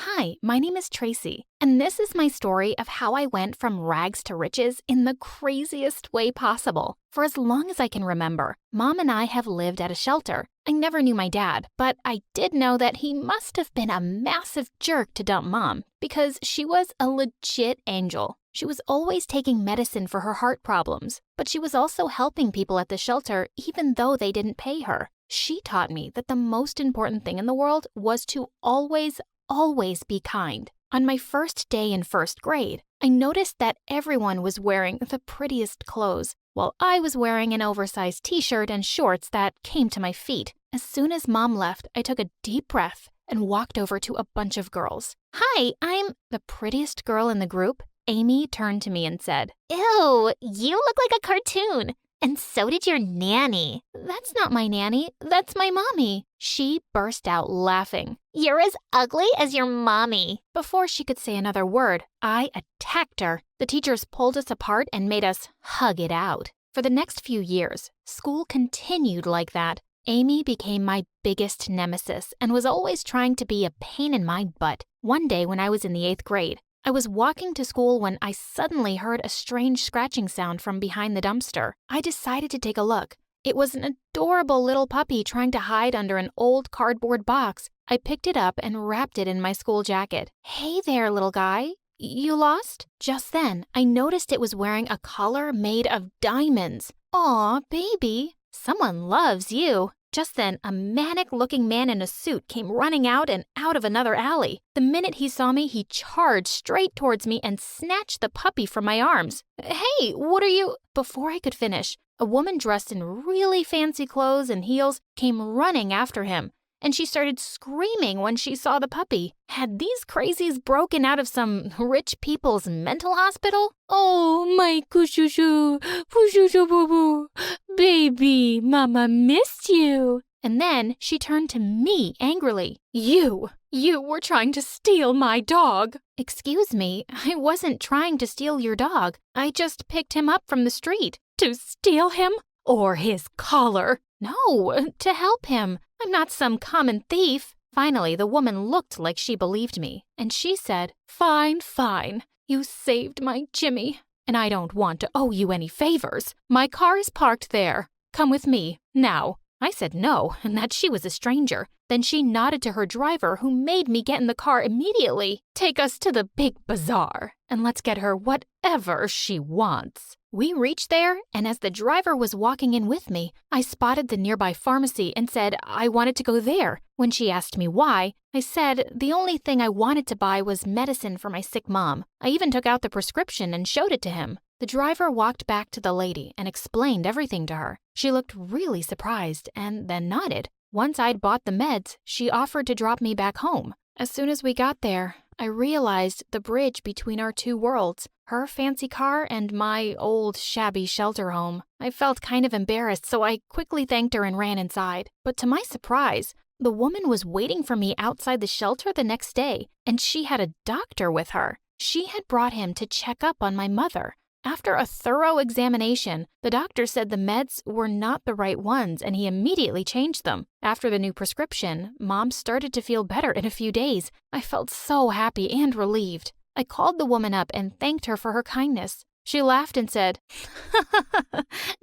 Hi, my name is Tracy, and this is my story of how I went from rags to riches in the craziest way possible. For as long as I can remember, Mom and I have lived at a shelter. I never knew my dad, but I did know that he must have been a massive jerk to dump Mom because she was a legit angel. She was always taking medicine for her heart problems, but she was also helping people at the shelter even though they didn't pay her. She taught me that the most important thing in the world was to always be kind. On my first day in first grade, I noticed that everyone was wearing the prettiest clothes, while I was wearing an oversized t-shirt and shorts that came to my feet. As soon as Mom left, I took a deep breath and walked over to a bunch of girls. Hi, I'm the prettiest girl in the group. Amy turned to me and said, Ew, you look like a cartoon. And so did your nanny. That's not my nanny, that's my mommy. She burst out laughing. You're as ugly as your mommy. Before she could say another word, I attacked her. The teachers pulled us apart and made us hug it out. For the next few years, school continued like that. Amy became my biggest nemesis and was always trying to be a pain in my butt. One day when I was in the 8th grade, I was walking to school when I suddenly heard a strange scratching sound from behind the dumpster. I decided to take a look. It was an adorable little puppy trying to hide under an old cardboard box. I picked it up and wrapped it in my school jacket. Hey there, little guy. You lost? Just then, I noticed it was wearing a collar made of diamonds. Aw, baby. Someone loves you. Just then, a manic-looking man in a suit came running out and out of another alley. The minute he saw me, he charged straight towards me and snatched the puppy from my arms. Hey, what are you? Before I could finish, a woman dressed in really fancy clothes and heels came running after him, and she started screaming when she saw the puppy. Had these crazies broken out of some rich people's mental hospital? Oh, my kushushu, pushushu boo boo, baby, mama missed you. And then she turned to me angrily. You were trying to steal my dog. Excuse me, I wasn't trying to steal your dog. I just picked him up from the street. To steal him? Or his collar? No, to help him. I'm not some common thief. Finally, the woman looked like she believed me, and she said, Fine. You saved my Jimmy, and I don't want to owe you any favors. My car is parked there. Come with me, now. I said no, and that she was a stranger. Then she nodded to her driver, who made me get in the car immediately. Take us to the big bazaar, and let's get her whatever she wants. We reached there, and as the driver was walking in with me, I spotted the nearby pharmacy and said I wanted to go there. When she asked me why, I said the only thing I wanted to buy was medicine for my sick mom. I even took out the prescription and showed it to him. The driver walked back to the lady and explained everything to her. She looked really surprised and then nodded. Once I'd bought the meds, she offered to drop me back home. As soon as we got there, I realized the bridge between our two worlds, her fancy car and my old shabby shelter home. I felt kind of embarrassed, so I quickly thanked her and ran inside. But to my surprise, the woman was waiting for me outside the shelter the next day, and she had a doctor with her. She had brought him to check up on my mother. After a thorough examination, the doctor said the meds were not the right ones and he immediately changed them. After the new prescription, Mom started to feel better in a few days. I felt so happy and relieved. I called the woman up and thanked her for her kindness. She laughed and said,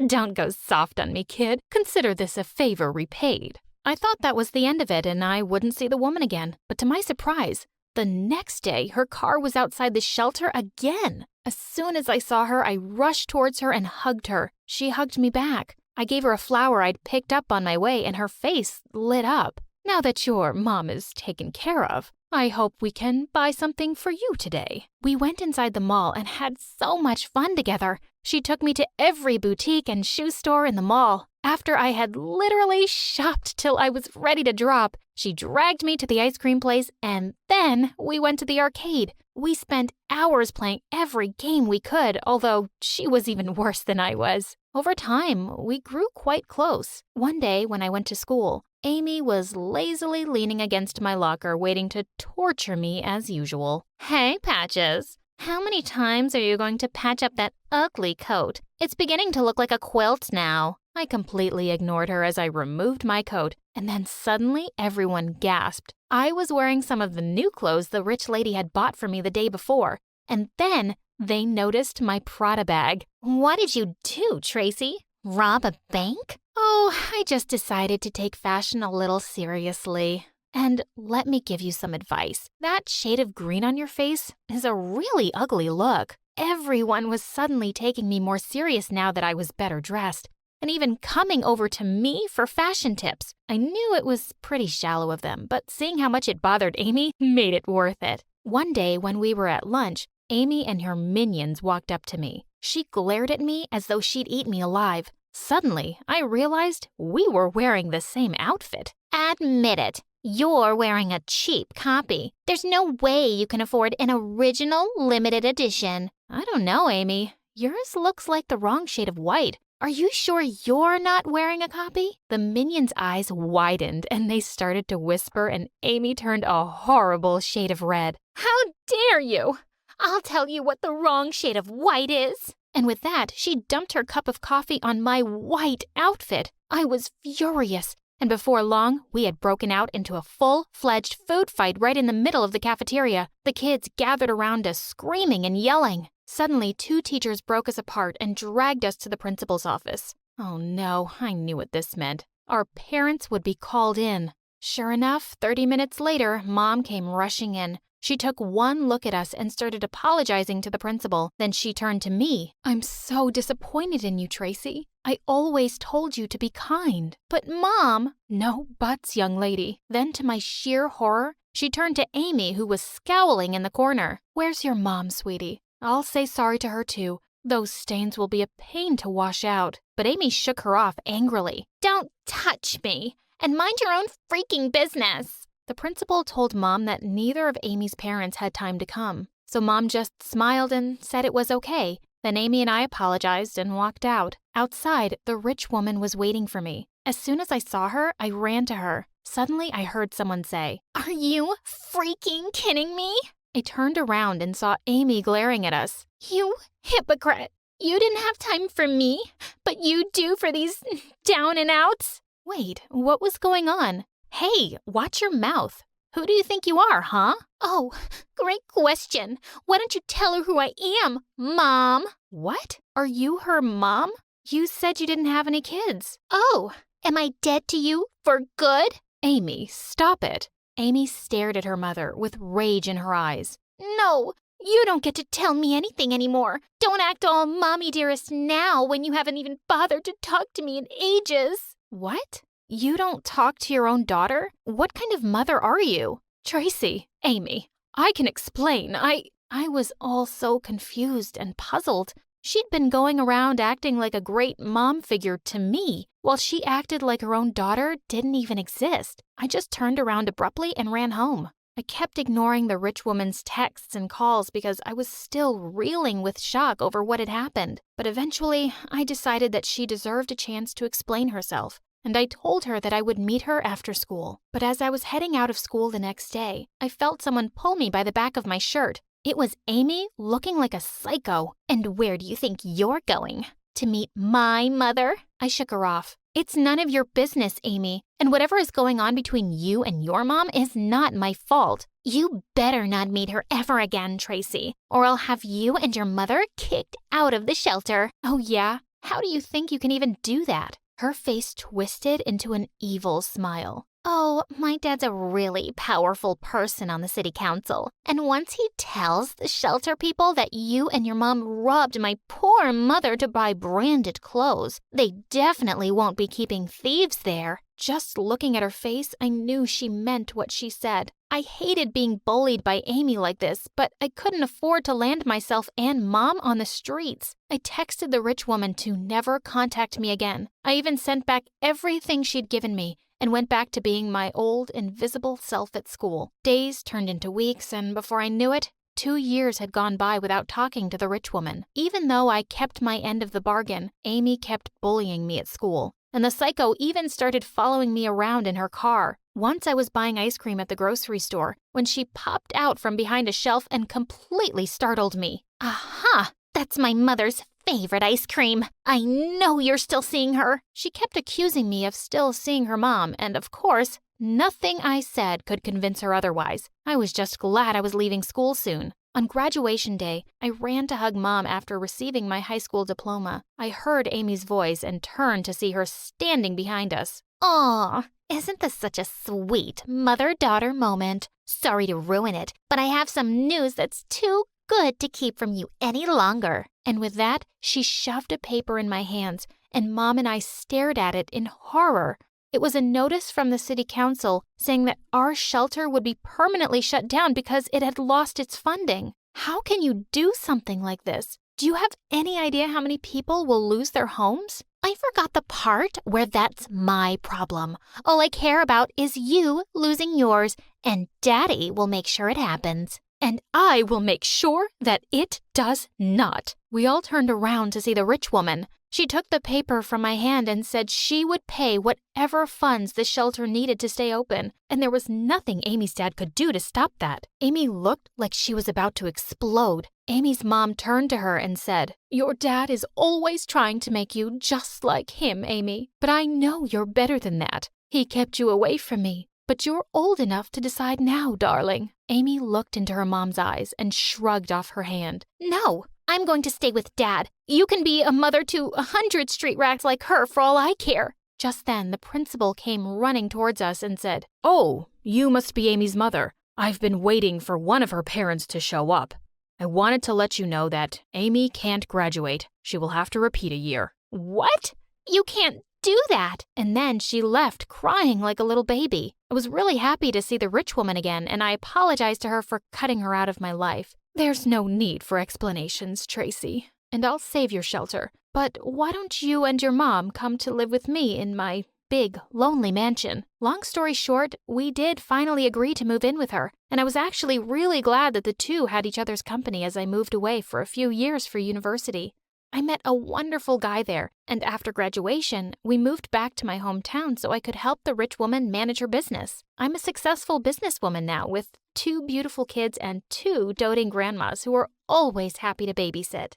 Don't go soft on me, kid. Consider this a favor repaid. I thought that was the end of it and I wouldn't see the woman again. But to my surprise, the next day her car was outside the shelter again. As soon as I saw her, I rushed towards her and hugged her. She hugged me back. I gave her a flower I'd picked up on my way and her face lit up. Now that your mom is taken care of, I hope we can buy something for you today. We went inside the mall and had so much fun together. She took me to every boutique and shoe store in the mall. After I had literally shopped till I was ready to drop, she dragged me to the ice cream place and then we went to the arcade. We spent hours playing every game we could, although she was even worse than I was. Over time, we grew quite close. One day when I went to school, Amy was lazily leaning against my locker waiting to torture me as usual. Hey, Patches. How many times are you going to patch up that ugly coat? It's beginning to look like a quilt now. I completely ignored her as I removed my coat And then suddenly everyone gasped. I was wearing some of the new clothes the rich lady had bought for me the day before. And then they noticed my Prada bag. What did you do, Tracy? Rob a bank? Oh, I just decided to take fashion a little seriously. And let me give you some advice. That shade of green on your face is a really ugly look. Everyone was suddenly taking me more serious now that I was better dressed, and even coming over to me for fashion tips. I knew it was pretty shallow of them, but seeing how much it bothered Amy made it worth it. One day when we were at lunch, Amy and her minions walked up to me. She glared at me as though she'd eat me alive. Suddenly, I realized we were wearing the same outfit. Admit it. You're wearing a cheap copy. There's no way you can afford an original limited edition. I don't know, Amy. Yours looks like the wrong shade of white. Are you sure you're not wearing a copy? The minions' eyes widened and they started to whisper, and Amy turned a horrible shade of red. How dare you! I'll tell you what the wrong shade of white is. And with that, she dumped her cup of coffee on my white outfit. I was furious. And before long, we had broken out into a full-fledged food fight right in the middle of the cafeteria. The kids gathered around us, screaming and yelling. Suddenly, 2 teachers broke us apart and dragged us to the principal's office. Oh no, I knew what this meant. Our parents would be called in. Sure enough, 30 minutes later, Mom came rushing in. She took one look at us and started apologizing to the principal. Then she turned to me. I'm so disappointed in you, Tracy. I always told you to be kind. But Mom— No buts, young lady. Then to my sheer horror, she turned to Amy, who was scowling in the corner. Where's your mom, sweetie? I'll say sorry to her too. Those stains will be a pain to wash out. But Amy shook her off angrily. Don't touch me, and mind your own freaking business. The principal told Mom that neither of Amy's parents had time to come. So Mom just smiled and said it was okay. Then Amy and I apologized and walked out. Outside, the rich woman was waiting for me. As soon as I saw her, I ran to her. Suddenly, I heard someone say, Are you freaking kidding me? I turned around and saw Amy glaring at us. You hypocrite. You didn't have time for me, but you do for these down and outs. Wait, what was going on? Hey, watch your mouth. Who do you think you are, huh? Oh, great question. Why don't you tell her who I am, Mom? What? Are you her mom? You said you didn't have any kids. Oh, am I dead to you for good? Amy, stop it. Amy stared at her mother with rage in her eyes. No, you don't get to tell me anything anymore. Don't act all mommy dearest now when you haven't even bothered to talk to me in ages. What? You don't talk to your own daughter? What kind of mother are you? Tracy, Amy, I can explain. I was all so confused and puzzled. She'd been going around acting like a great mom figure to me, while she acted like her own daughter didn't even exist. I just turned around abruptly and ran home. I kept ignoring the rich woman's texts and calls because I was still reeling with shock over what had happened. But eventually, I decided that she deserved a chance to explain herself. And I told her that I would meet her after school. But as I was heading out of school the next day, I felt someone pull me by the back of my shirt. It was Amy, looking like a psycho. And where do you think you're going? To meet my mother? I shook her off. It's none of your business, Amy. And whatever is going on between you and your mom is not my fault. You better not meet her ever again, Tracy, or I'll have you and your mother kicked out of the shelter. Oh yeah? How do you think you can even do that? Her face twisted into an evil smile. Oh, my dad's a really powerful person on the city council. And once he tells the shelter people that you and your mom robbed my poor mother to buy branded clothes, they definitely won't be keeping thieves there. Just looking at her face, I knew she meant what she said. I hated being bullied by Amy like this, but I couldn't afford to land myself and Mom on the streets. I texted the rich woman to never contact me again. I even sent back everything she'd given me and went back to being my old, invisible self at school. Days turned into weeks, and before I knew it, 2 years had gone by without talking to the rich woman. Even though I kept my end of the bargain, Amy kept bullying me at school. And the psycho even started following me around in her car. Once I was buying ice cream at the grocery store when she popped out from behind a shelf and completely startled me. Aha! That's my mother's favorite ice cream. I know you're still seeing her. She kept accusing me of still seeing her mom, and of course, nothing I said could convince her otherwise. I was just glad I was leaving school soon. On graduation day, I ran to hug Mom after receiving my high school diploma. I heard Amy's voice and turned to see her standing behind us. Aw, isn't this such a sweet mother-daughter moment? Sorry to ruin it, but I have some news that's too good to keep from you any longer. And with that, she shoved a paper in my hands, and Mom and I stared at it in horror. It was a notice from the city council saying that our shelter would be permanently shut down because it had lost its funding. How can you do something like this? Do you have any idea how many people will lose their homes? I forgot the part where that's my problem. All I care about is you losing yours, and Daddy will make sure it happens. And I will make sure that it does not. We all turned around to see the rich woman. She took the paper from my hand and said she would pay whatever funds the shelter needed to stay open, and there was nothing Amy's dad could do to stop that. Amy looked like she was about to explode. Amy's mom turned to her and said, "Your dad is always trying to make you just like him, Amy, but I know you're better than that. He kept you away from me, but you're old enough to decide now, darling." Amy looked into her mom's eyes and shrugged off her hand. No, I'm going to stay with Dad. You can be a mother to 100 street rats like her for all I care. Just then, the principal came running towards us and said, "Oh, you must be Amy's mother. I've been waiting for one of her parents to show up. I wanted to let you know that Amy can't graduate. She will have to repeat a year." What? You can't do that. And then she left crying like a little baby. I was really happy to see the rich woman again, and I apologized to her for cutting her out of my life. "There's no need for explanations, Tracy, and I'll save your shelter. But why don't you and your mom come to live with me in my big, lonely mansion?" Long story short, we did finally agree to move in with her, and I was actually really glad that the two had each other's company as I moved away for a few years for university. I met a wonderful guy there, and after graduation, we moved back to my hometown so I could help the rich woman manage her business. I'm a successful businesswoman now with 2 beautiful kids and 2 doting grandmas who are always happy to babysit.